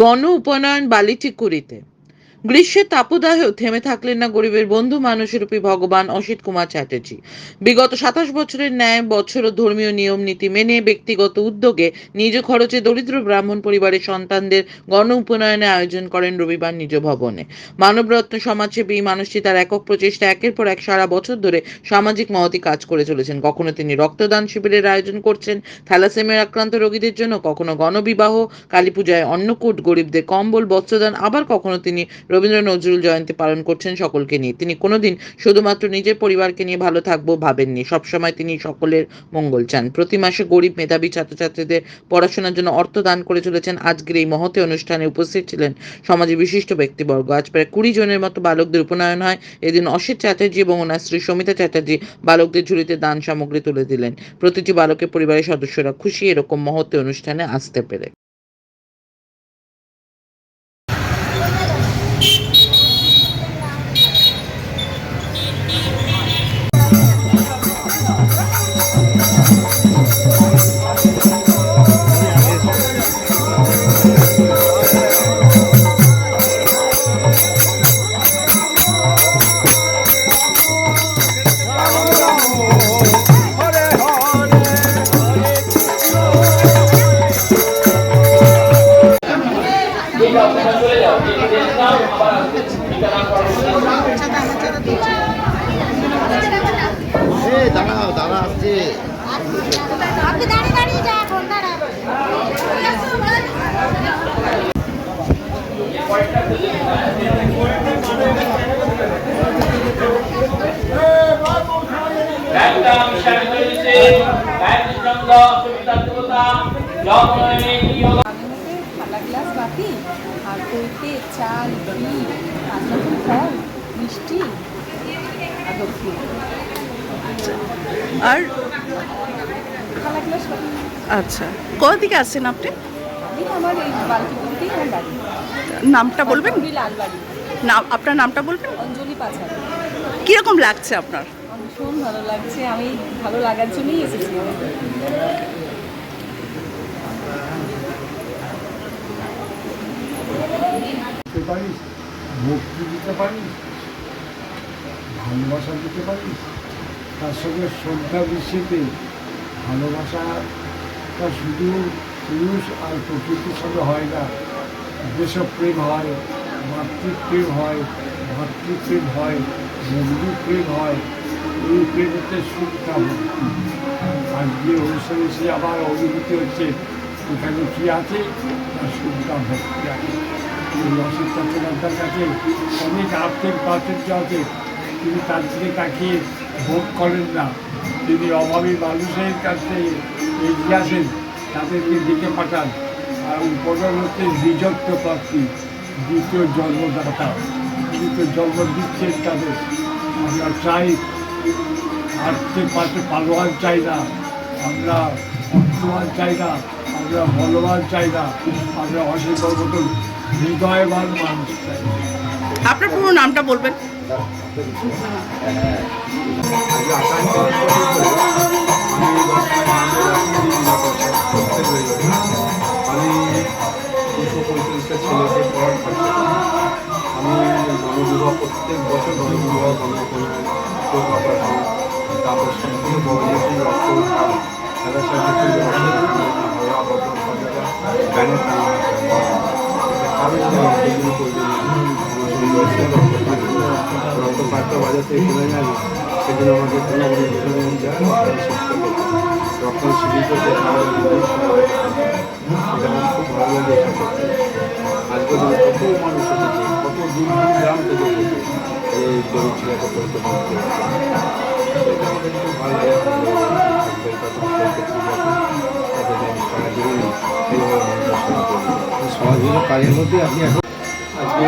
গণ উপনয়ন বালিটিকুড়িতে গ্রীষ্মের তাপদাহেও থেমে থাকলেন না গরিবের বন্ধু মানুষরূপী ভগবান অসিত কুমার চ্যাটার্জি। বিগত 27 বছরের ন্যায় বছরও ধর্মীয় নিয়ম নীতি মেনে ব্যক্তিগত উদ্যোগে নিজ খরচে দরিদ্র ব্রাহ্মণ পরিবারের সন্তানদের গণ উপনয়নের আয়োজন করেন রবিবার নিজ ভবনে। মানবরত্ন সমাজসেবী মানুষটি তার একক প্রচেষ্টা একের পর এক সারা বছর ধরে সামাজিক মহতি কাজ করে চলেছেন। কখনো তিনি রক্তদান শিবিরের আয়োজন করছেন থ্যালাসেমিয়া আক্রান্ত রোগীদের জন্য, কখনো গণবিবাহ, কালী পূজায় অন্নকূট, গরিবদের কম্বল, বস্ত্রদান, আবার কখনো তিনি রবীন্দ্র নজরুল জয়ন্তী পালন করছেন সকলকে নিয়ে। তিনি কোনোদিন শুধুমাত্র নিজের পরিবারকে নিয়ে ভালো থাকবো ভাবেননি, সবসময় তিনি সকলের মঙ্গল চান। প্রতি মাসে গরিব মেধাবী ছাত্রছাত্রীদের পড়াশোনার জন্য অর্থ দান করে চলেছেন। আজকের এই মহতি অনুষ্ঠানে উপস্থিত ছিলেন সমাজের বিশিষ্ট ব্যক্তিবর্গ। আজ প্রায় 20 জনের মতো বালকদের উপনয়ন হয়। এদিন অসিত চ্যাটার্জি এবং ওনার স্ত্রী সমিতা চ্যাটার্জি বালকদের ঝুলিতে দান সামগ্রী তুলে দিলেন। প্রতিটি বালকের পরিবারের সদস্যরা খুশি এরকম মহতি অনুষ্ঠানে আসতে পেরে। দাঁড়াও দাঁড়া আসছে আপনি দাঁড়িয়ে দাঁড়িয়ে যা এখন ঠান্ডা গ্লাস বাটি আর কইতে চাল ঘি 5 রকম ফল মিষ্টি আর দক্ষিণ আর ঠান্ডা গ্লাস বাটি। আচ্ছা, কোথা থেকে আসছেন আপনি? আমার এই বালতিপুরতেই আমার বাড়ি। নামটা বলবেন? লালবাড়ি। নাম, আপনার নামটা বলবেন? অঞ্জলি পাচার। কীরকম লাগছে আপনার? ভীষণ ভালো লাগছে, আমি ভালো লাগার জন্যই এসেছি। মুক্তি দিতে পারিস, ভালোবাসা দিতে পারিস, তার সঙ্গে শ্রদ্ধা দৃষ্টিতে ভালোবাসাটা শুধু পুরুষ আর প্রকৃতির সঙ্গে হয় না, দেশপ্রেম হয়, মাতৃপ্রেম হয়, ভাতৃপ্রেম হয়, বন্ধুপ্রেম হয়। এই প্রেমেতে সুখটা ভক্তি। আজকে অনুষ্ঠানে এসে আবার অনুভূতি হচ্ছে এখানে কী আছে, তার সুখটা ভক্তি আছে। অসিত চট্টোপাধ্যায়ের কাছে অনেক আর্থিক প্রাচুর্য আছে, তিনি তার দিকে তাকিয়ে ভোগ করেন না। তিনি অভাবী মানুষের কাছে এগিয়ে আসেন, তাদেরকে দিকে পাঠান। আর উপজন হচ্ছে দ্বিজত্ব প্রাপ্তি, দ্বিতীয় জন্মদাতা, তিনি তো জন্ম দিচ্ছেন তাদের। আমরা চাই আর্থিক পাশে পালোয়ান চাই না, আমরা অর্থবান চাই না, আমরা বলবান চাই না, আমরা অসিত মতন হৃদয়বান মানুষ চাই। আপনার পুরো নামটা বলবেন? আমি 235টা ছেলেকে পড়ার থাকি। আমি গণবিবাহ প্রত্যেক বছর গণবিবাহ তারপর সবথেকে বড় যেরকম রক্ত খেলার সাথে ব্যানার রক্ত পাটটা বাজার থেকে কিনে নিয়ে আসবে, সেজন্য আমাদের রক্ত শিবির করতে এটা আমার খুব ভালো লাগে। আজকে কত মানুষ এসেছে, কত দূর দূর গ্রাম থেকে এসেছে এই গরিব ছেলেকে করতে পারতে, সেটা আমাদের খুব ভালো লাগে। সহযোগিতা কাজের মধ্যে আপনি এখন আজকে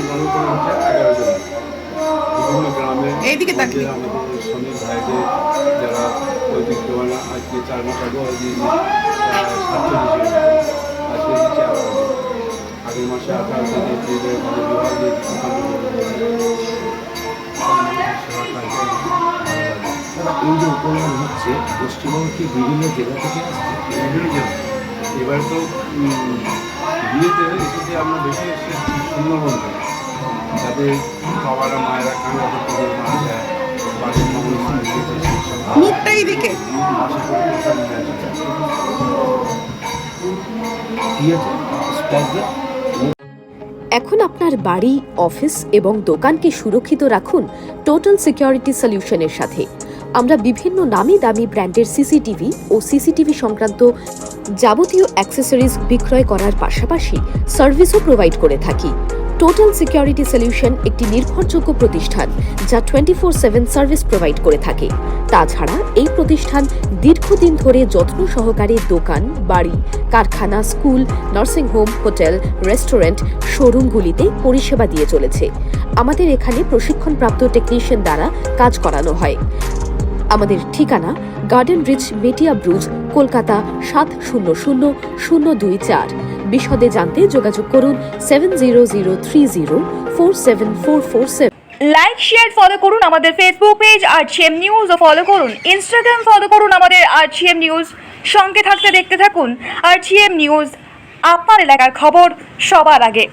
গণতন্ত্র 11 জন বিভিন্ন গ্রামে আমাদের শ্রমিক ভাইদের যারা দৈনিক দেওয়ানা আজকে 4 মাস আগেও আজকে 47 জন, আজকে দিচ্ছে 11 জন। আগের মাসে 18 জন এপ্রিলের বিভাগে এই যে উপনয়ন হচ্ছে পশ্চিমবঙ্গ কি বিভিন্ন জেলা থেকে আসছে? এবার তো বিয়েতে এসেছে, আমরা বেশি এসেছি সুন্দরবন থেকে, যাদের বাবারা মায়েরা কাঙ্গাতে করে মারা যায়, বাড়ির মানুষ মুখটা এইদিকে। কি আছে স্পর্ধা? এখন আপনার বাড়ি, অফিস এবং দোকানকে সুরক্ষিত রাখুন টোটাল সিকিউরিটি সলিউশনের সাথে। আমরা বিভিন্ন নামি দামি ব্র্যান্ডের সিসিটিভি ও সিসিটিভি সংক্রান্ত যাবতীয় অ্যাক্সেসরিজ বিক্রয় করার পাশাপাশি সার্ভিসও প্রোভাইড করে থাকি। টোটাল সিকিউরিটি সলিউশন একটি নির্ভরযোগ্য প্রতিষ্ঠান যা 24/7 সার্ভিস প্রোভাইড করে থাকে। তাছাড়া এই প্রতিষ্ঠান দীর্ঘদিন ধরে যত্ন সহকারে দোকান, বাড়ি, কারখানা, স্কুল, নার্সিংহোম, হোটেল, রেস্টুরেন্ট, শোরুমগুলিতে পরিষেবা দিয়ে চলেছে। আমাদের এখানে প্রশিক্ষণপ্রাপ্ত টেকনিশিয়ান দ্বারা কাজ করানো হয়। আমাদের ঠিকানা গার্ডেন রিচ, মেটিয়া ব্রুজ, কলকাতা 700024। বিশদে জানতে যোগাযোগ করুন 7003047447। লাইক, শেয়ার, ফলো করুন আমাদের ফেসবুক পেজ RGM নিউজ ও ফলো করুন ইনস্টাগ্রাম, ফলো করুন আমাদের RGM নিউজ। সঙ্গে থাকতে দেখতে থাকুন RGM নিউজ, আপনার এলাকার খবর সবার আগে।